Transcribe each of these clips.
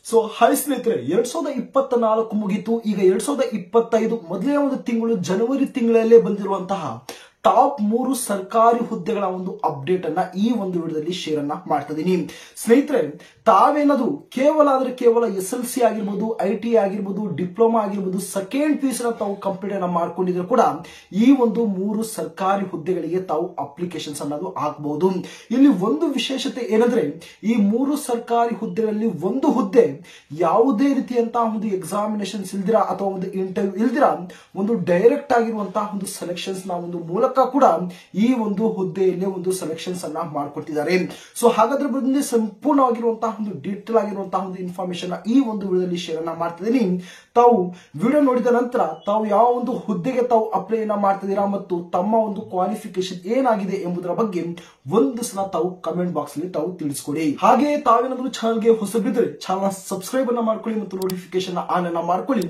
So hi ಸ್ನೇಹಿತರೆ, 2024 ಮುಗಿತು. ಈಗ 2025 ಮೊದಲನೇ ಒಂದು ತಿಂಗಳು ಜನವರಿ ತಿಂಗಳಲ್ಲೇ ಬಂದಿರುವಂತಹ ಟಾಪ್ 3 ಸರ್ಕಾರಿ ಹುದ್ದೆಗಳ ಒಂದು ಅಪ್ಡೇಟ್ ಅನ್ನ ಈ ಒಂದು ವಿಡಿಯೋದಲ್ಲಿ ಶೇರ್ ಅನ್ನ ಮಾಡ್ತಾ ಇದೀನಿ. ಸ್ನೇಹಿತರೆ, ತಾವೇನಾದ್ರೂ ಕೇವಲ SLC ಆಗಿರ್ಬೋದು, IT ಆಗಿರ್ಬೋದು, ಡಿಪ್ಲೊಮಾ ಆಗಿರ್ಬೋದು, ಸೆಕೆಂಡ್ ಪೀಸ್ ತಾವು ಕಂಪ್ಲೀಟ್ ಅನ್ನ ಮಾಡ್ಕೊಂಡಿದ್ರು ಕೂಡ ಈ ಒಂದು 3 ಸರ್ಕಾರಿ ಹುದ್ದೆಗಳಿಗೆ ತಾವು ಅಪ್ಲಿಕೇಶನ್ಸ್ ಅನ್ನೋದು ಹಾಕಬಹುದು. ಇಲ್ಲಿ ಒಂದು ವಿಶೇಷತೆ ಏನಂದ್ರೆ, ಈ 3 ಸರ್ಕಾರಿ ಹುದ್ದೆಗಳಲ್ಲಿ ಒಂದು ಹುದ್ದೆ ಯಾವುದೇ ರೀತಿಯಂತಹ ಒಂದು ಎಕ್ಸಾಮಿನೇಷನ್ಸ್ ಇಲ್ದಿರಾ ಅಥವಾ ಒಂದು ಇಂಟರ್ವ್ಯೂ ಇಲ್ದಿರಾ ಒಂದು ಡೈರೆಕ್ಟ್ ಆಗಿರುವಂತಹ ಒಂದು ಸೆಲೆಕ್ಷನ್ಸ್ ನ ಒಂದು ಮೂಲಕ ಕೂಡ ಈ ಒಂದು ಹುದ್ದೆಯಲ್ಲಿ ಒಂದು ಸೆಲೆಕ್ಷನ್ಸ್ ಅನ್ನ ಮಾಡಿಕೊಟ್ಟಿದ್ದಾರೆ. ಸೊ ಹಾಗಾದ್ರೆ ಬಂದು ಸಂಪೂರ್ಣವಾಗಿರುವಂತಹ ಒಂದು ಡೀಟೇಲ್ ಆಗಿರುವಂತಹ ಒಂದು ಇನ್ಫಾರ್ಮೇಶನ್ ಈ ಒಂದು ವಿಡಿಯೋದಲ್ಲಿ ಶೇರ್ ಅನ್ನ ಮಾಡ್ತಿದ್ದೀನಿ. ತಾವು ವಿಡಿಯೋ ನೋಡಿದ ನಂತರ ತಾವು ಯಾವ ಒಂದು ಹುದ್ದೆಗೆ ತಾವು ಅಪ್ಲೈ ಮಾಡ್ತಿದ್ದೀರಾ ಮತ್ತು ತಮ್ಮ ಒಂದು ಕ್ವಾಲಿಫಿಕೇಶನ್ ಏನಾಗಿದೆ ಎಂಬುದರ ಬಗ್ಗೆ ಒಂದು ಸಲ ತಾವು ಕಮೆಂಟ್ ಬಾಕ್ಸ್ ಅಲ್ಲಿ ತಾವು ತಿಳಿಸ್ಕೊಡಿ. ಹಾಗೆ ತಾವೇನಾದ್ರೂ ಚಾನಲ್ಗೆ ಹೊಸಬಿದ್ರೆ ಚಾನಲ್ ಸಬ್ಸ್ಕ್ರೈಬ್ ಅನ್ನ ಮಾಡ್ಕೊಳ್ಳಿ ಮತ್ತು ನೋಟಿಫಿಕೇಶನ್ ಆನ್ ಅನ್ನ ಮಾಡ್ಕೊಳ್ಳಿ.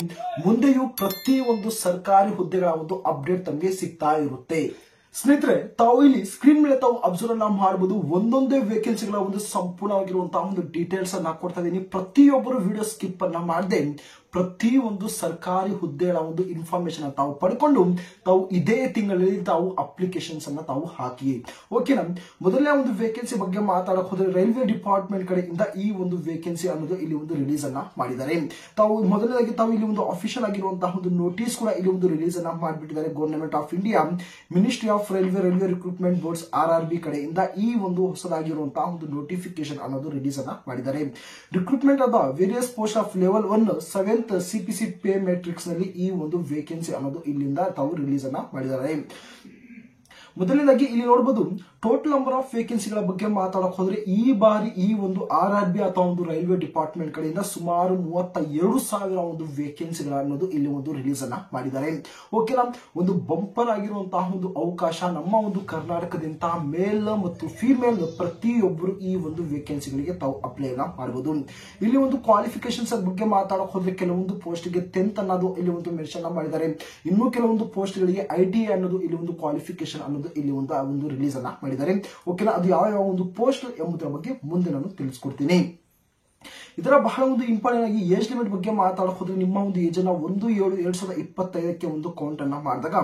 ಮುಂದೆಯೂ ಪ್ರತಿ ಒಂದು ಸರ್ಕಾರಿ ಹುದ್ದೆಗಳ ಒಂದು ಅಪ್ಡೇಟ್ ತಮಗೆ ಸಿಗ್ತಾ ಇರುತ್ತೆ. ಸ್ನೇಹಿತರೆ, ತಾವು ಇಲ್ಲಿ ಸ್ಕ್ರೀನ್ ಮೇಲೆ ತಾವು ಅಬ್ಸರ್ವ್ ಅನ್ನ ಮಾಡಬಹುದು. ಒಂದೊಂದೇ ವೇಕೆನ್ಸಿಗಳ ಒಂದು ಸಂಪೂರ್ಣವಾಗಿರುವಂತಹ ಒಂದು ಡೀಟೇಲ್ಸ್ ಅನ್ನ ಕೊಡ್ತಾ ಇದ್ದೀನಿ. ಪ್ರತಿಯೊಬ್ಬರು ವಿಡಿಯೋ ಸ್ಕಿಪ್ ಅನ್ನ ಮಾಡದೆ ಪ್ರತಿ ಒಂದು ಸರ್ಕಾರಿ ಹುದ್ದೆಗಳ ಒಂದು ಇನ್ಫಾರ್ಮೇಶನ್ ತಾವು ಪಡ್ಕೊಂಡು ತಾವು ಇದೇ ತಿಂಗಳಲ್ಲಿ ತಾವು ಅಪ್ಲಿಕೇಶನ್ಸ್ ಅನ್ನ ತಾವು ಹಾಕಿ. ಓಕೆನಾ? ಮೊದಲನೇ ಒಂದು ವೇಕೆನ್ಸಿ ಬಗ್ಗೆ ಮಾತಾಡಕ್ ಹೋದ್ರೆ ರೈಲ್ವೆ ಡಿಪಾರ್ಟ್ಮೆಂಟ್ ಕಡೆಯಿಂದ ಈ ಒಂದು ವೇಕೆನ್ಸಿ ಅನ್ನೋದು ಇಲ್ಲಿ ಒಂದು ರಿಲೀಸ್ ಅನ್ನ ಮಾಡಿದ್ದಾರೆ. ತಾವು ಮೊದಲನೇದಾಗಿ ತಾವು ಇಲ್ಲಿ ಒಂದು ಅಫಿಷಿಯಲ್ ಆಗಿರುವಂತಹ ಒಂದು ನೋಟಿಸ್ ಕೂಡ ಇಲ್ಲಿ ಒಂದು ರಿಲೀಸ್ ಅನ್ನ ಮಾಡಿಬಿಟ್ಟಿದ್ದಾರೆ. Government of India, ministry of railway recruitment boards RRB ಕಡೆಯಿಂದ ಈ ಒಂದು ಹೊಸದಾಗಿರುವಂತಹ ಒಂದು ನೋಟಿಫಿಕೇಶನ್ ಅನ್ನೋದು ರಿಲೀಸ್ ಅನ್ನ ಮಾಡಿದ್ದಾರೆ. Recruitment of the various post of level 1 7th CPC pay matrix ನಲ್ಲಿ ಈ ಒಂದು ವೇಕೆನ್ಸಿ ಅನ್ನೋದು ಇಲ್ಲಿಂದ ತಾವು ರಿಲೀಸ್ ಅನ್ನ ಮಾಡಿದ್ದಾರೆ. ಮೊದಲನೇದಾಗಿ ಇಲ್ಲಿ ನೋಡಬಹುದು ಟೋಟಲ್ ನಂಬರ್ ಆಫ್ ವೇಕೆನ್ಸಿಗಳ ಬಗ್ಗೆ ಮಾತಾಡಕ್ ಹೋದ್ರೆ ಈ ಬಾರಿ ಈ ಒಂದು RRB ಅಥವಾ ಒಂದು ರೈಲ್ವೆ ಡಿಪಾರ್ಟ್ಮೆಂಟ್ ಕಡೆಯಿಂದ ಸುಮಾರು 32,000 ಒಂದು ವೇಕೆನ್ಸಿಗಳ ಅನ್ನೋದು ಇಲ್ಲಿ ಒಂದು ರಿಲೀಸ್ ಅನ್ನ ಮಾಡಿದ್ದಾರೆ. ಓಕೆನಾ? ಒಂದು ಬಂಪರ್ ಆಗಿರುವಂತಹ ಒಂದು ಅವಕಾಶ ನಮ್ಮ ಒಂದು ಕರ್ನಾಟಕದಿಂದ ಮೇಲ್ ಮತ್ತು ಫಿಮೇಲ್ ಪ್ರತಿಯೊಬ್ಬರು ಈ ಒಂದು ವೇಕೆನ್ಸಿಗಳಿಗೆ ತಾವು ಅಪ್ಲೈ ಅನ್ನ ಮಾಡಬಹುದು. ಇಲ್ಲಿ ಒಂದು ಕ್ವಾಲಿಫಿಕೇಶನ್ಸ್ ಬಗ್ಗೆ ಮಾತಾಡಕ್ ಹೋದ್ರೆ ಕೆಲವೊಂದು ಪೋಸ್ಟ್ ಗೆ 10th ಅನ್ನೋದು ಇಲ್ಲಿ ಒಂದು ಮೆನ್ಷನ್ ಮಾಡಿದ್ದಾರೆ. ಇನ್ನು ಕೆಲವೊಂದು ಪೋಸ್ಟ್ ಗಳಿಗೆ ITI ಅನ್ನೋದು ಇಲ್ಲಿ ಒಂದು ಕ್ವಾಲಿಫಿಕೇಶನ್ ಅನ್ನೋದು ಇಲ್ಲಿ ಒಂದು ರಿಲೀಸ್ ಅನ್ನ ಮಾಡಿದ್ದಾರೆ. ಓಕೆನಾ? ಅದು ಯಾವ ಒಂದು ಪೋಸ್ಟ್ ಎಂಬುದರ ಬಗ್ಗೆ ಮುಂದೆ ನಾನು ತಿಳಿಸ್ಕೊಡ್ತೀನಿ. ಇದರ ಬಹಳ ಒಂದು ಇಂಪಾರ್ಟೆಂಟ್ ಆಗಿ ಏಜ್ ಲಿಮಿಟ್ ಬಗ್ಗೆ ಮಾತಾಡಕ್ ಹೋದ್ರೆ ನಿಮ್ಮ ಒಂದು ಏಜ್ ಅನ್ನ 1/7/2025 ಒಂದು ಕೌಂಟ್ ಅನ್ನ ಮಾಡಿದಾಗ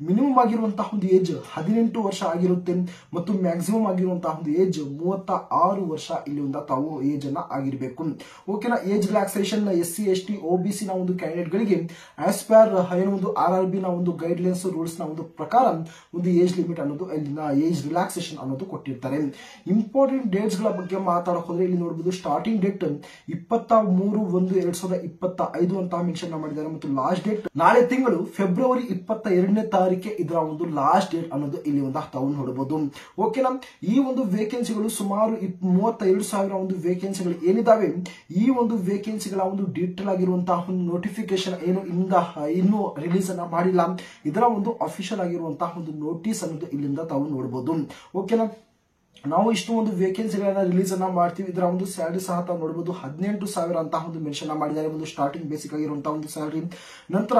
ಮಿನಿಮಮ್ ಆಗಿರುವಂತಹ ಒಂದು ಏಜ್ 18 ವರ್ಷ ಆಗಿರುತ್ತೆ ಮತ್ತು ಮ್ಯಾಕ್ಸಿಮಮ್ ಆಗಿರುವಂತಹ ಒಂದು ಏಜ್ 36 ವರ್ಷ ಇಲ್ಲಿ ಒಂದು ತಾವು ಏಜ್ ಅನ್ನ ಆಗಿರಬೇಕು. ಓಕೆನಾ? Age relaxation SC ST OBC ನ ಒಂದು ಕ್ಯಾಂಡಿಡೇಟ್ ಗಳಿಗೆ ಆಸ್ ಪರ್ ಒಂದು RRB ನ ಒಂದು ಗೈಡ್ ಲೈನ್ಸ್ ರೂಲ್ಸ್ ನ ಒಂದು ಪ್ರಕಾರ ಒಂದು ಏಜ್ ಲಿಮಿಟ್ ಅನ್ನೋದು ಇಲ್ಲಿನ ಏಜ್ ರಿಲ್ಯಾಕ್ಸೇಷನ್ ಅನ್ನೋದು ಕೊಟ್ಟಿರ್ತಾರೆ. ಇಂಪಾರ್ಟೆಂಟ್ ಡೇಟ್ಸ್ ಗಳ ಬಗ್ಗೆ ಮಾತಾಡಕ್ ಹೋದ್ರೆ ಇಲ್ಲಿ ನೋಡಬಹುದು ಸ್ಟಾರ್ಟಿಂಗ್ ಡೇಟ್ 23/1/2025 ಅಂತ ಮೆನ್ಷನ್ ಮಾಡಿದ್ದಾರೆ ಮತ್ತು ಲಾಸ್ಟ್ ಡೇಟ್ ನಾಳೆ ತಿಂಗಳು ಫೆಬ್ರವರಿ 22ನೇ ತಾರೀಕೆ ಇದರ ಒಂದು ಲಾಸ್ಟ್ ಡೇಟ್ ಅನ್ನೋದು ಇಲ್ಲಿ ಒಂದು ತಾವು ನೋಡಬಹುದು. ಓಕೆನಾ? ಈ ಒಂದು ವೇಕೆನ್ಸಿಗಳು ಸುಮಾರು 32,000 ಒಂದು ವೇಕೆನ್ಸಿಗಳು ಏನಿದಾವೆ ಈ ಒಂದು ವೇಕೆನ್ಸಿಗಳ ಒಂದು ಡೀಟೇಲ್ ಆಗಿರುವಂತಹ ಒಂದು ನೋಟಿಫಿಕೇಶನ್ ಏನು ಇನ್ನೂ ರಿಲೀಸ್ ಅನ್ನ ಮಾಡಿಲ್ಲ. ಇದರ ಒಂದು ಅಫಿಷಿಯಲ್ ಆಗಿರುವಂತಹ ಒಂದು ನೋಟಿಸ್ ಅನ್ನೋದು ಇಲ್ಲಿಂದ ತಾವು ನೋಡಬಹುದು. ಓಕೆನಾ? ನಾವು ಇಷ್ಟು ಒಂದು ವೇಕೆನ್ಸಿಗಳನ್ನ ರಿಲೀಸ್ ಅನ್ನ ಮಾಡ್ತೀವಿ. ಇದರ ಒಂದು ಸ್ಯಾಲರಿ ಸಹ ತಾವು ನೋಡಬಹುದು 18,000 ಅಂತ ಒಂದು ಮೆನ್ಷನ್ ಮಾಡಿದ್ದಾರೆ. ಒಂದು ಸ್ಟಾರ್ಟಿಂಗ್ ಬೇಸಿಕ್ ಆಗಿರುವಂತಹ ಒಂದು ಸ್ಯಾಲರಿ. ನಂತರ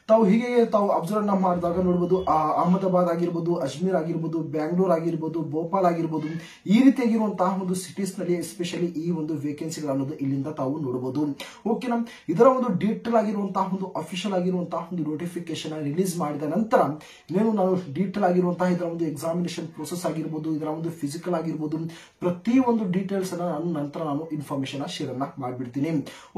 ತಾವು ಹೀಗೆ ತಾವು ಅಬ್ಸರ್ವ್ ಅನ್ನ ಮಾಡಿದಾಗ ನೋಡಬಹುದು ಅಹಮದಾಬಾದ್ ಆಗಿರ್ಬೋದು, ಅಜ್ಮೀರ್ ಆಗಿರ್ಬೋದು, ಬ್ಯಾಂಗ್ಳೂರ್ ಆಗಿರ್ಬೋದು, ಭೋಪಾಲ್ ಆಗಿರ್ಬೋದು, ಈ ರೀತಿಯಾಗಿರುವಂತಹ ಒಂದು ಸಿಟೀಸ್ ನಲ್ಲಿ ಎಸ್ಪೆಷಲಿ ಈ ಒಂದು ವೇಕೆನ್ಸಿಗಳು ಅನ್ನೋದು ಇಲ್ಲಿಂದ ತಾವು ನೋಡಬಹುದು. ಓಕೆನಾ? ಇದರ ಒಂದು ಡೀಟೇಲ್ ಆಗಿರುವಂತಹ ಒಂದು ಅಫಿಷಿಯಲ್ ಆಗಿರುವಂತಹ ಒಂದು ನೋಟಿಫಿಕೇಶನ್ ರಿಲೀಸ್ ಮಾಡಿದ ನಂತರ ಇನ್ನೇನು ನಾವು ಡೀಟೇಲ್ ಆಗಿರುವಂತಹ ಇದರ ಒಂದು ಎಕ್ಸಾಮಿನೇಷನ್ ಪ್ರೋಸೆಸ್ ಆಗಿರ್ಬೋದು, ಇದರ ಒಂದು ಫಿಸಿಕಲ್ ಆಗಿರ್ಬೋದು, ಪ್ರತಿ ಒಂದು ಡೀಟೇಲ್ಸ್ ಅನ್ನ ನಂತರ ನಾನು ಇನ್ಫಾರ್ಮೇಶನ್ ಶೇರ್ ಅನ್ನ ಮಾಡ್ಬಿಡ್ತೀನಿ.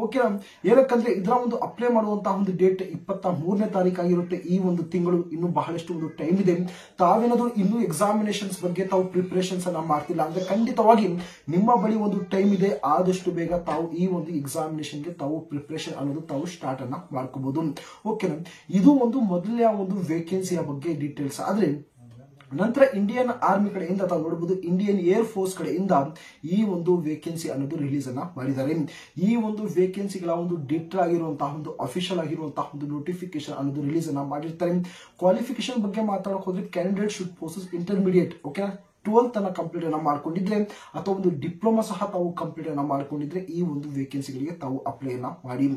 ಓಕೆನಾ? ಏನಕ್ಕಂದ್ರೆ ಇದರ ಒಂದು ಅಪ್ಲೈ ಮಾಡುವಂತಹ ಒಂದು ಡೇಟ್ 23ನೇ ತಾರೀಕು ಆಗಿರುತ್ತೆ. ಈ ಒಂದು ತಿಂಗಳು ಇನ್ನು ಬಹಳಷ್ಟು ಒಂದು ಟೈಮ್ ಇದೆ. ತಾವೇನಾದ್ರೂ ಇನ್ನು ಎಕ್ಸಾಮಿನೇಷನ್ಸ್ ಬಗ್ಗೆ ತಾವು ಪ್ರಿಪರೇಷನ್ಸ್ ಅನ್ನ ಮಾಡ್ತಿಲ್ಲ ಅಂದ್ರೆ ಖಂಡಿತವಾಗಿ ನಿಮ್ಮ ಬಳಿ ಒಂದು ಟೈಮ್ ಇದೆ. ಆದಷ್ಟು ಬೇಗ ತಾವು ಈ ಒಂದು ಎಕ್ಸಾಮಿನೇಷನ್ ಗೆ ತಾವು ಪ್ರಿಪರೇಷನ್ ಅನ್ನೋದು ತಾವು ಸ್ಟಾರ್ಟ್ ಅನ್ನ ಮಾಡ್ಕೋಬಹುದು. ಓಕೆನಾ? ಇದು ಒಂದು ಮೊದಲನೇ ಒಂದು ವೇಕೆನ್ಸಿಯ ಬಗ್ಗೆ ಡೀಟೇಲ್ಸ್. ಆದ್ರೆ ನಂತರ ಇಂಡಿಯನ್ ಆರ್ಮಿ ಕಡೆಯಿಂದ ತಾವು ನೋಡಬಹುದು ಇಂಡಿಯನ್ ಏರ್ ಫೋರ್ಸ್ ಕಡೆಯಿಂದ ಈ ಒಂದು ವೇಕೆನ್ಸಿ ಅನ್ನೋದು ರಿಲೀಸ್ ಅನ್ನ ಮಾಡಿದ್ದಾರೆ. ಈ ಒಂದು ವೇಕೆನ್ಸಿಗಳ ಒಂದು ಡೀಟೇಲ್ ಆಗಿರುವಂತಹ ಒಂದು ಅಫಿಷಿಯಲ್ ಆಗಿರುವಂತಹ ಒಂದು ನೋಟಿಫಿಕೇಶನ್ ಅನ್ನೋದು ರಿಲೀಸ್ ಅನ್ನ ಮಾಡಿರ್ತಾರೆ. ಕ್ವಾಲಿಫಿಕೇಶನ್ ಬಗ್ಗೆ ಮಾತಾಡಕ್ ಹೋದ್ರೆ candidate should possess intermediate. Okay, 12th ಅನ್ನ ಕಂಪ್ಲೀಟ್ ಅನ್ನ ಮಾಡ್ಕೊಂಡಿದ್ರೆ ಅಥವಾ ಒಂದು ಡಿಪ್ಲೊಮಾ ಸಹ ತಾವು ಕಂಪ್ಲೀಟ್ ಅನ್ನ ಮಾಡ್ಕೊಂಡಿದ್ರೆ ಈ ಒಂದು ವೇಕೆನ್ಸಿಗಳಿಗೆ ತಾವು ಅಪ್ಲೈ ಅನ್ನ ಮಾಡಿ.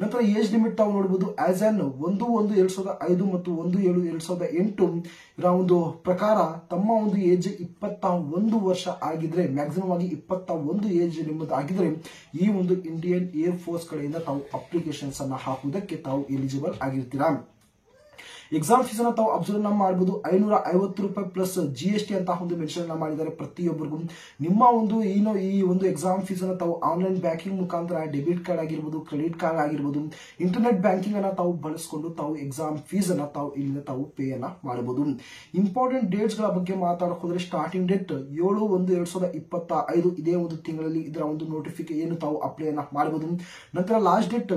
ನಂತರ ಏಜ್ ಲಿಮಿಟ್ ತಾವು ನೋಡಬಹುದು ಆಸ್ ಆನ್ 1/1/2005 ಮತ್ತು 1/7/2008 ಇದರ ಒಂದು ಪ್ರಕಾರ ತಮ್ಮ ಒಂದು ಏಜ್ 21 ವರ್ಷ ಆಗಿದ್ರೆ, ಮ್ಯಾಕ್ಸಿಮಮ್ ಆಗಿ 21 ಏಜ್ ನಿಮ್ಮದು ಆಗಿದ್ರೆ ಈ ಒಂದು ಇಂಡಿಯನ್ ಏರ್ ಫೋರ್ಸ್ ಕಡೆಯಿಂದ ತಾವು ಅಪ್ಲಿಕೇಶನ್ಸ್ ಅನ್ನ ಹಾಕುವುದಕ್ಕೆ ತಾವು ಎಲಿಜಿಬಲ್ ಆಗಿರ್ತೀರಾ. ಎಕ್ಸಾಮ್ ಫೀಸ್ ಅನ್ನ ತಾವು ಅಬ್ಸರ್ವ್ ಮಾಡಬಹುದು. 550 ರೂಪಾಯಿ ಪ್ಲಸ್ GST ಅಂತ ಒಂದು ಮೆನ್ಷನ್ ಮಾಡಿದ್ದಾರೆ ಪ್ರತಿಯೊಬ್ಬರಿಗೂ. ನಿಮ್ಮ ಒಂದು ಈ ಒಂದು ಎಕ್ಸಾಮ್ ಫೀಸ್ ಅನ್ನ ತಾವು ಆನ್ಲೈನ್ ಬ್ಯಾಂಕಿಂಗ್ ಮುಖಾಂತರ ಡೆಬಿಟ್ ಕಾರ್ಡ್ ಆಗಿರ್ಬೋದು, ಕ್ರೆಡಿಟ್ ಕಾರ್ಡ್ ಆಗಿರ್ಬೋದು, ಇಂಟರ್ನೆಟ್ ಬ್ಯಾಂಕಿಂಗ್ ಅನ್ನ ತಾವು ಬಳಸಿಕೊಂಡು ತಾವು ಎಕ್ಸಾಮ್ ಫೀಸ್ ಅನ್ನ ತಾವು ಇಲ್ಲಿಂದ ತಾವು ಪೇ ಅನ್ನ ಮಾಡಬಹುದು. ಇಂಪಾರ್ಟೆಂಟ್ ಡೇಟ್ಸ್ ಗಳ ಬಗ್ಗೆ ಮಾತಾಡೋಕೆ ಹೋದ್ರೆ ಸ್ಟಾರ್ಟಿಂಗ್ ಡೇಟ್ 7/1/2025 ಇದೇ ಒಂದು ತಿಂಗಳಲ್ಲಿ ಇದರ ಒಂದು ನೋಟಿಫಿಕೇಶನ್ ತಾವು ಅಪ್ಲೈ ಅನ್ನ ಮಾಡಬಹುದು. ನಂತರ ಲಾಸ್ಟ್ ಡೇಟ್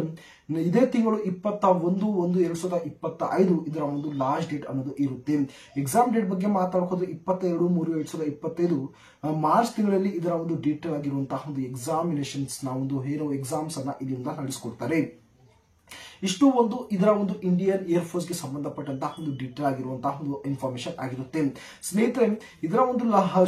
ಇದೇ ತಿಂಗಳು 21/1/2025 ಇದರ ಒಂದು ಲಾಸ್ಟ್ ಡೇಟ್ ಅನ್ನೋದು ಇರುತ್ತೆ. ಎಕ್ಸಾಮ್ ಡೇಟ್ ಬಗ್ಗೆ ಮಾತಾಡೋದು 22/3/2025 ಮಾರ್ಚ್ ತಿಂಗಳಲ್ಲಿ ಇದರ ಒಂದು ಡೀಟೇಲ್ ಆಗಿರುವಂತಹ ಒಂದು ಎಕ್ಸಾಮಿನೇಷನ್ಸ್ ನ ಒಂದು ಏನೋ ಎಕ್ಸಾಮ್ಸ್ ಅನ್ನ ಇಲ್ಲಿಂದ ನಡೆಸಿಕೊಡ್ತಾರೆ. ಇಷ್ಟು ಒಂದು ಇದರ ಒಂದು ಇಂಡಿಯನ್ ಏರ್ ಫೋರ್ಸ್ ಗೆ ಸಂಬಂಧಪಟ್ಟಂತಹ ಒಂದು ಡೀಟೇಲ್ ಆಗಿರುವಂತಹ ಒಂದು ಇನ್ಫಾರ್ಮೇಶನ್ ಆಗಿರುತ್ತೆ. ಸ್ನೇಹಿತರೆ, ಇದರ ಒಂದು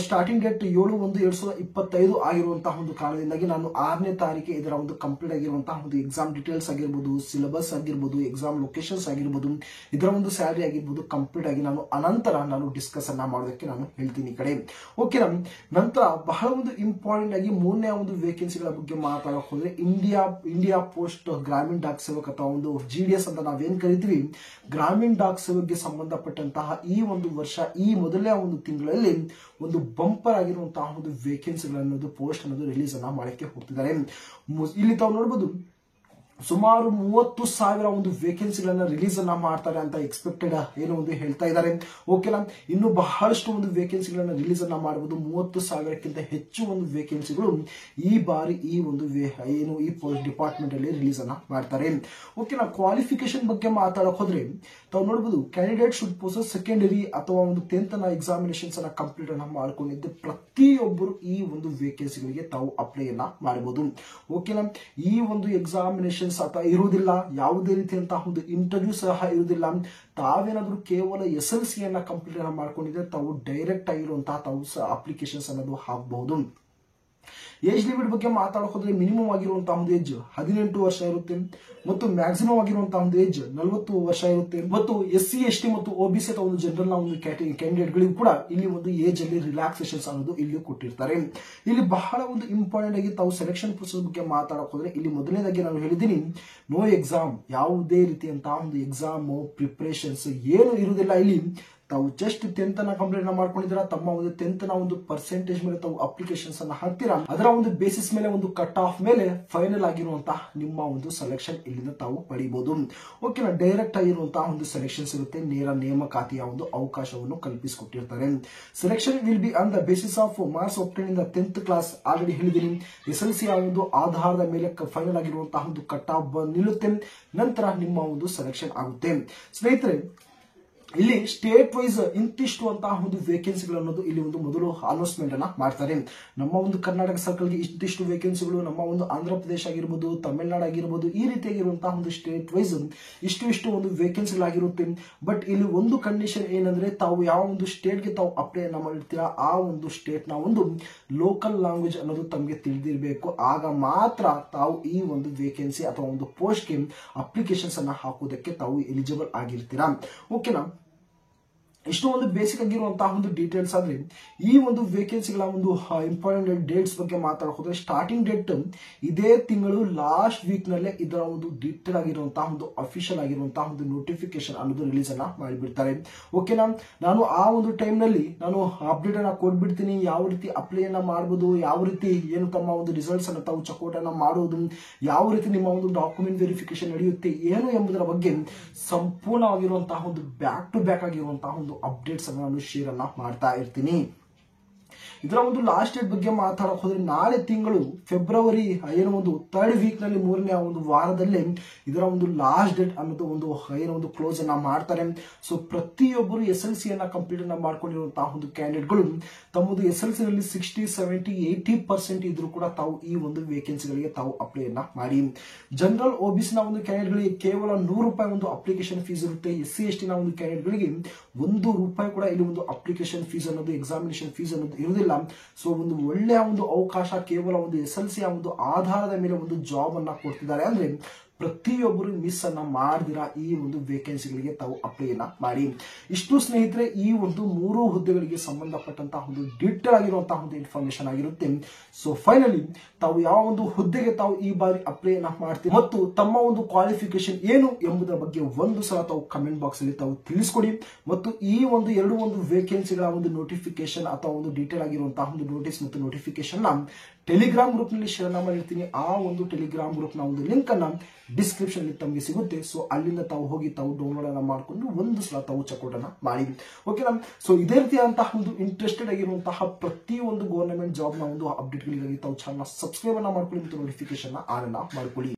ಸ್ಟಾರ್ಟಿಂಗ್ ಡೇಟ್ 7/1/2025 ಆಗಿರುವಂತಹ ಒಂದು ಕಾರಣದಿಂದಾಗಿ ನಾನು 6ನೇ ತಾರೀಕಿಗೆ ಇದರ ಒಂದು ಕಂಪ್ಲೀಟ್ ಆಗಿರುವಂತಹ ಒಂದು ಎಕ್ಸಾಮ್ ಡೀಟೇಲ್ಸ್ ಆಗಿರ್ಬೋದು, ಸಿಲೆಬಸ್ ಆಗಿರ್ಬೋದು, ಎಕ್ಸಾಮ್ ಲೊಕೇಶನ್ಸ್ ಆಗಿರ್ಬೋದು, ಇದರ ಒಂದು ಸ್ಯಾಲರಿ ಆಗಿರ್ಬೋದು ಕಂಪ್ಲೀಟ್ ಆಗಿ ನಾನು ಅನಂತರ ನಾನು ಡಿಸ್ಕಸ್ ಅನ್ನ ಮಾಡೋದಕ್ಕೆ ನಾನು ಹೇಳ್ತೀನಿ ಈ ಕಡೆ. ಓಕೆ, ನಂತರ ಬಹಳ ಒಂದು ಇಂಪಾರ್ಟೆಂಟ್ ಆಗಿ 3ನೇ ಒಂದು ವೇಕೆನ್ಸಿಗಳ ಬಗ್ಗೆ ಮಾತಾಡೋಕೆ ಹೋದ್ರೆ ಇಂಡಿಯಾ ಪೋಸ್ಟ್ ಗ್ರಾಮೀಣ ಡಾಕ್ ಸೇವಕ ಅಥವಾ ಒಂದು GDS ಅಂತ ನಾವೇನ್ ಕರಿತೀವಿ, ಗ್ರಾಮೀಣ ಡಾಕ್ ಸೇವೆಗೆ ಸಂಬಂಧಪಟ್ಟಂತಹ ಈ ಒಂದು ವರ್ಷ ಈ ಮೊದಲನೇ ಒಂದು ತಿಂಗಳಲ್ಲಿ ಒಂದು ಬಂಪರ್ ಆಗಿರುವಂತಹ ಒಂದು ವೇಕೆನ್ಸಿಗಳನ್ನೋದು ಪೋಸ್ಟ್ ಅನ್ನೋದು ರಿಲೀಸ್ ಅನ್ನ ಮಾಡಕ್ಕೆ ಹೋಗ್ತಿದ್ದಾರೆ. ಇಲ್ಲಿ ತಾವು ನೋಡಬಹುದು ಸುಮಾರು 30,000 ಒಂದು ವೇಕೆನ್ಸಿಗಳನ್ನ ರಿಲೀಸ್ ಅನ್ನ ಮಾಡ್ತಾರೆ ಅಂತ ಎಕ್ಸ್ಪೆಕ್ಟೆಡ್ ಏನೋ ಒಂದು ಹೇಳ್ತಾ ಇದ್ದಾರೆ. ಓಕೆನಾ, ಇನ್ನು ಬಹಳಷ್ಟು ಒಂದು ವೇಕೆನ್ಸಿಗಳನ್ನ ರಿಲೀಸ್ ಅನ್ನ ಮಾಡಬಹುದು. 30,000ಕ್ಕಿಂತ ಹೆಚ್ಚು ಒಂದು ವೇಕೆನ್ಸಿಗಳು ಈ ಬಾರಿ ಈ ಒಂದು ಏನು ಈ ಡಿಪಾರ್ಟ್ಮೆಂಟ್ ಅಲ್ಲಿ ರಿಲೀಸ್ ಅನ್ನ ಮಾಡ್ತಾರೆ. ಓಕೆನಾ, ಕ್ವಾಲಿಫಿಕೇಶನ್ ಬಗ್ಗೆ ಮಾತಾಡಕ್ ಹೋದ್ರೆ ತಾವು ನೋಡಬಹುದು ಕ್ಯಾಂಡಿಡೇಟ್ ಶುಡ್ ಪೊಸೆಸ್ ಸೆಕೆಂಡರಿ ಅಥವಾ ಒಂದು 10th ಎಕ್ಸಾಮಿನೇಷನ್ಸ್ ಅನ್ನ ಕಂಪ್ಲೀಟ್ ಅನ್ನ ಮಾಡ್ಕೊಂಡಿದ್ದು ಪ್ರತಿಯೊಬ್ಬರು ಈ ಒಂದು ವೇಕೆನ್ಸಿಗಳಿಗೆ ತಾವು ಅಪ್ಲೈ ಅನ್ನ ಮಾಡಬಹುದು. ಓಕೆನಾ, ಈ ಒಂದು ಎಕ್ಸಾಮಿನೇಷನ್ ಅಥವಾ ಇರುವುದಿಲ್ಲ, ಯಾವುದೇ ರೀತಿಯಂತಹ ಒಂದು ಇಂಟರ್ವ್ಯೂ ಸಹ ಇರುವುದಿಲ್ಲ. ತಾವೇನಾದ್ರೂ ಕೇವಲ SLC ಅನ್ನ ಕಂಪ್ಲೀಟ್ ಅನ್ನ ಮಾಡ್ಕೊಂಡಿದ್ರೆ ತಾವು ಡೈರೆಕ್ಟ್ ಆಗಿರುವಂತಹ ತಾವು ಅಪ್ಲಿಕೇಶನ್ಸ್ ಅನ್ನೋದು ಹಾಕಬಹುದು. ಏಜ್ ಲಿಮಿಟ್ ಬಗ್ಗೆ ಮಾತಾಡೋದ್ರೆ ಮಿನಿಮಮ್ ಆಗಿರುವಂತಹ ಒಂದು ಏಜ್ 18 ವರ್ಷ ಇರುತ್ತೆ ಮತ್ತು ಮ್ಯಾಕ್ಸಿಮಮ್ ಆಗಿರುವಂತಹ ಒಂದು ಏಜ್ 40 ವರ್ಷ ಇರುತ್ತೆ. ಮತ್ತು SC ST ಮತ್ತು OBC ಅಥವಾ ಒಂದು ಜನರಲ್ ನ ಒಂದು ಕ್ಯಾಂಡಿಡೇಟ್ ಗಳಿಗೂ ಕೂಡ ಇಲ್ಲಿ ಒಂದು ಏಜ್ ಅಲ್ಲಿ ರಿಲ್ಯಾಕ್ಸೇಷನ್ಸ್ ಅನ್ನೋದು ಇಲ್ಲಿ ಕೊಟ್ಟಿರ್ತಾರೆ. ಇಲ್ಲಿ ಬಹಳ ಒಂದು ಇಂಪಾರ್ಟೆಂಟ್ ಆಗಿ ತಾವು ಸೆಲೆಕ್ಷನ್ ಪ್ರೊಸೆಸ್ ಬಗ್ಗೆ ಮಾತಾಡೋದ್ರೆ ಇಲ್ಲಿ ಮೊದಲನೇದಾಗಿ ನಾನು ಹೇಳಿದ್ದೀನಿ, ನೋ ಎಕ್ಸಾಮ್, ಯಾವುದೇ ರೀತಿಯಂತಹ ಒಂದು ಎಕ್ಸಾಮ್ ಪ್ರಿಪರೇಷನ್ಸ್ ಏನು ಇರುವುದಿಲ್ಲ. ಇಲ್ಲಿ ತಾವು ಜಸ್ಟ್ 10th ಕಂಪ್ಲೀಟ್ ಮಾಡ್ಕೊಂಡಿದ್ದೀರಾ, ತಮ್ಮ ಒಂದು 10th ಒಂದು ಪರ್ಸೆಂಟೇಜ್ ಮೇಲೆ ತಾವು ಅಪ್ಲಿಕೇಶನ್ಸ್ ಅನ್ನ ಹಾಕ್ತೀರಾ, ಅದರ ಒಂದು ಬೇಸಿಸ್ ಮೇಲೆ ಒಂದು ಕಟ್ ಆಫ್ ಮೇಲೆ ಫೈನಲ್ ಆಗಿರುವಂತಹ ನಿಮ್ಮ ಒಂದು ಸೆಲೆಕ್ಷನ್ ಇಲ್ಲಿಂದ ತಾವು ಪಡಿಬಹುದು. ಓಕೆನಾ, ಡೈರೆಕ್ಟ್ ಆಗಿರುವಂತಹ ಒಂದು ಸೆಲೆಕ್ಷನ್ಸ್ ಇರುತ್ತೆ, ನೇರ ನೇಮಕಾತಿಯ ಒಂದು ಅವಕಾಶವನ್ನು ಕಲ್ಪಿಸಿಕೊಟ್ಟಿರ್ತಾರೆ. Selection will be on the basis of marks obtain in the 10th class. Already ಹೇಳಿದ್ದೀನಿ, SLC ಒಂದು ಆಧಾರದ ಮೇಲೆ ಫೈನಲ್ ಆಗಿರುವಂತಹ ಒಂದು ಕಟ್ ಆಫ್ ನಿಲ್ಲುತ್ತೆ, ನಂತರ ನಿಮ್ಮ ಒಂದು ಸೆಲೆಕ್ಷನ್ ಆಗುತ್ತೆ. ಸ್ನೇಹಿತರೆ, ಇಲ್ಲಿ ಸ್ಟೇಟ್ ವೈಸ್ ಇಂತಿಷ್ಟು ಅಂತಹ ಒಂದು ವೇಕೆನ್ಸಿಗಳು ಅನ್ನೋದು ಇಲ್ಲಿ ಒಂದು ಮೊದಲು ಅನೌನ್ಸ್ಮೆಂಟ್ ಅನ್ನ ಮಾಡ್ತಾರೆ. ನಮ್ಮ ಒಂದು ಕರ್ನಾಟಕ ಸರ್ಕಲ್ಗೆ ಇಷ್ಟಿಷ್ಟು ವೇಕೆನ್ಸಿಗಳು, ನಮ್ಮ ಒಂದು ಆಂಧ್ರ ಪ್ರದೇಶ ಆಗಿರ್ಬೋದು, ತಮಿಳುನಾಡು ಆಗಿರ್ಬೋದು, ಈ ರೀತಿಯಾಗಿರುವಂತಹ ಒಂದು ಸ್ಟೇಟ್ ವೈಸ್ ಇಷ್ಟು ಒಂದು ವೇಕೆನ್ಸಿಗಳಾಗಿರುತ್ತೆ. ಬಟ್ ಇಲ್ಲಿ ಒಂದು ಕಂಡೀಷನ್ ಏನಂದ್ರೆ, ತಾವು ಯಾವ ಒಂದು ಸ್ಟೇಟ್ಗೆ ತಾವು ಅಪ್ಲೈ ಅನ್ನ ಮಾಡಿರ್ತೀರಾ ಆ ಒಂದು ಸ್ಟೇಟ್ ನ ಒಂದು ಲೋಕಲ್ ಲ್ಯಾಂಗ್ವೇಜ್ ಅನ್ನೋದು ತಮಗೆ ತಿಳಿದಿರಬೇಕು. ಆಗ ಮಾತ್ರ ತಾವು ಈ ಒಂದು ವೇಕೆನ್ಸಿ ಅಥವಾ ಒಂದು ಪೋಸ್ಟ್ಗೆ ಅಪ್ಲಿಕೇಶನ್ಸ್ ಅನ್ನ ಹಾಕುವುದಕ್ಕೆ ತಾವು ಎಲಿಜಿಬಲ್ ಆಗಿರ್ತೀರಾ. ಓಕೆನಾ, ಇಷ್ಟು ಒಂದು ಬೇಸಿಕ್ ಆಗಿರುವಂತಹ ಒಂದು ಡೀಟೇಲ್ಸ್ ಆದ್ರೆ ಈ ಒಂದು ವೇಕೆನ್ಸಿಗಳ ಒಂದು ಇಂಪಾರ್ಟೆಂಟ್ ಡೇಟ್ಸ್ ಬಗ್ಗೆ ಮಾತಾಡೋದ್ರೆ ಸ್ಟಾರ್ಟಿಂಗ್ ಡೇಟ್ ಇದೇ ತಿಂಗಳು ಲಾಸ್ಟ್ ವೀಕ್ ನಲ್ಲೇ ಇದರ ಒಂದು ಡೀಟೇಲ್ ಆಗಿರುವಂತಹ ಒಂದು ಅಫಿಷಿಯಲ್ ಆಗಿರುವಂತಹ ಒಂದು ನೋಟಿಫಿಕೇಶನ್ ಅನ್ನೋದು ರಿಲೀಸ್ ಅನ್ನ ಮಾಡಿಬಿಡ್ತಾರೆ. ಓಕೆನಾ, ನಾನು ಆ ಒಂದು ಟೈಮ್ ನಲ್ಲಿ ನಾನು ಅಪ್ಡೇಟ್ ಅನ್ನ ಕೊಡ್ಬಿಡ್ತೀನಿ, ಯಾವ ರೀತಿ ಅಪ್ಲೈ ಅನ್ನ ಮಾಡಬಹುದು, ಯಾವ ರೀತಿ ಏನು ತಮ್ಮ ಒಂದು ರಿಸಲ್ಟ್ಸ್ ಅನ್ನ ತಾವು ಚೆಕ್ಔಟ್ ಅನ್ನ ಮಾಡೋದು, ಯಾವ ರೀತಿ ನಿಮ್ಮ ಒಂದು ಡಾಕ್ಯುಮೆಂಟ್ ವೆರಿಫಿಕೇಶನ್ ನಡೆಯುತ್ತೆ ಏನು ಎಂಬುದರ ಬಗ್ಗೆ ಸಂಪೂರ್ಣವಾಗಿರುವಂತಹ ಒಂದು ಬ್ಯಾಕ್ ಟು ಬ್ಯಾಕ್ ಆಗಿರುವಂತಹ ಒಂದು ಅಪ್ಡೇಟ್ಸ್ ಅನ್ನು ನಾನು ಶೇರ್ ಅನ್ನ ಮಾಡ್ತಾ ಇರ್ತೀನಿ. ಇದರ ಒಂದು ಲಾಸ್ಟ್ ಡೇಟ್ ಬಗ್ಗೆ ಮಾತಾಡಕ್ ಹೋದ್ರೆ ನಾಳೆ ತಿಂಗಳು ಫೆಬ್ರವರಿ ಏನು ಒಂದು 3rd ವೀಕ್ ನಲ್ಲಿ 3ನೇ ಒಂದು ವಾರದಲ್ಲಿ ಇದರ ಒಂದು ಲಾಸ್ಟ್ ಡೇಟ್ ಅನ್ನೋದು ಒಂದು ಏನು ಒಂದು ಕ್ಲೋಸ್ ಅನ್ನ ಮಾಡ್ತಾರೆ. ಸೊ ಪ್ರತಿಯೊಬ್ಬರು SLC ಅನ್ನ ಕಂಪ್ಲೀಟ್ ಅನ್ನ ಮಾಡ್ಕೊಂಡಿರುವಂತಹ ಒಂದು ಕ್ಯಾಂಡಿಡೇಟ್ಗಳು ತಮ್ಮದು SLC ನಲ್ಲಿ 60, 70, 80% ಇದ್ರೂ ಕೂಡ ತಾವು ಈ ಒಂದು ವೇಕೆನ್ಸಿಗಳಿಗೆ ತಾವು ಅಪ್ಲೈ ಅನ್ನ ಮಾಡಿ. ಜನರಲ್ OBC ನ ಒಂದು ಕ್ಯಾಂಡಿಡೇಟ್ಗಳಿಗೆ ಕೇವಲ ₹100 ಒಂದು ಅಪ್ಲಿಕೇಶನ್ ಫೀಸ್ ಇರುತ್ತೆ. SC ST ನ ಒಂದು ಕ್ಯಾಂಡಿಡೇಟ್ಗಳಿಗೆ ₹1 ಕೂಡ ಇಲ್ಲಿ ಒಂದು ಅಪ್ಲಿಕೇಶನ್ ಫೀಸ್ ಅನ್ನೋದು ಎಕ್ಸಾಮಿನೇಷನ್ ಫೀಸ್ ಅನ್ನೋದು ಇರುವುದಿಲ್ಲ. ಸೊ ಒಂದು ಒಳ್ಳೆಯ ಒಂದು ಅವಕಾಶ, ಕೇವಲ ಒಂದು SLC ಒಂದು ಆಧಾರದ ಮೇಲೆ ಒಂದು ಜಾಬ್ ಅನ್ನ ಕೊಡ್ತಿದ್ದಾರೆ ಅಂದ್ರೆ ಪ್ರತಿಯೊಬ್ಬರು ಮಿಸ್ ಅನ್ನ ಮಾಡದಿರ ಈ ಒಂದು ವೇಕೆನ್ಸಿಗಳಿಗೆ ತಾವು ಅಪ್ಲೈ ಅನ್ನ ಮಾಡಿ. ಇಷ್ಟು ಸ್ನೇಹಿತರೆ ಈ ಒಂದು 3 ಹುದ್ದೆಗಳಿಗೆ ಸಂಬಂಧಪಟ್ಟಂತಹ ಒಂದು ಡೀಟೇಲ್ ಆಗಿರುವಂತಹ ಒಂದು ಇನ್ಫಾರ್ಮೇಶನ್ ಆಗಿರುತ್ತೆ. ಸೊ ಫೈನಲಿ ತಾವು ಯಾವ ಒಂದು ಹುದ್ದೆಗೆ ತಾವು ಈ ಬಾರಿ ಅಪ್ಲೈ ಅನ್ನ ಮಾಡ್ತೀವಿ ಮತ್ತು ತಮ್ಮ ಒಂದು ಕ್ವಾಲಿಫಿಕೇಶನ್ ಏನು ಎಂಬುದರ ಬಗ್ಗೆ ಒಂದು ಸಲ ತಾವು ಕಮೆಂಟ್ ಬಾಕ್ಸ್ ಅಲ್ಲಿ ತಾವು ತಿಳಿಸ್ಕೊಡಿ. ಮತ್ತು ಈ ಒಂದು ಎರಡು ವೇಕೆನ್ಸಿಗಳ ಒಂದು ನೋಟಿಫಿಕೇಶನ್ ಅಥವಾ ಒಂದು ಡೀಟೇಲ್ ಆಗಿರುವಂತಹ ಒಂದು ನೋಟಿಸ್ ಮತ್ತು ನೋಟಿಫಿಕೇಶನ್ ನ ಟೆಲಿಗ್ರಾಮ್ ಗ್ರೂಪ್ ನಲ್ಲಿ ಶೇರ್ ಮಾಡಿರ್ತೀನಿ. ಆ ಒಂದು ಟೆಲಿಗ್ರಾಮ್ ಗ್ರೂಪ್ ನ ಒಂದು ಲಿಂಕ್ ಅನ್ನ ಡಿಸ್ಕ್ರಿಪ್ಷನ್ ಅಲ್ಲಿ ತಮಗೆ ಸಿಗುತ್ತೆ. ಸೊ ಅಲ್ಲಿಂದ ತಾವು ಹೋಗಿ ತಾವು ಡೌನ್ಲೋಡ್ ಅನ್ನ ಮಾಡಿಕೊಂಡು ಒಂದು ಸಲ ತಾವು ಚೆಕ್ಔಟ್ ಅನ್ನ ಮಾಡಿ. ಓಕೆನಾ. ಸೊ ಇದೇ ರೀತಿಯಾದಂತಹ ಒಂದು ಇಂಟ್ರೆಸ್ಟೆಡ್ ಆಗಿರುವಂತಹ ಪ್ರತಿಯೊಂದು ಗವರ್ನಮೆಂಟ್ ಜಾಬ್ ನ ಒಂದು ಅಪ್ಡೇಟ್ ಗಳಿಗಾಗಿ ತಾವು ಚಾನಲ್ ಸಬ್ಸ್ಕ್ರೈಬ್ ಅನ್ನ ಮಾಡ್ಕೊಳ್ಳಿ ಮತ್ತು ನೋಟಿಫಿಕೇಶನ್ ಆನ್ ಅನ್ನ ಮಾಡ್ಕೊಳ್ಳಿ.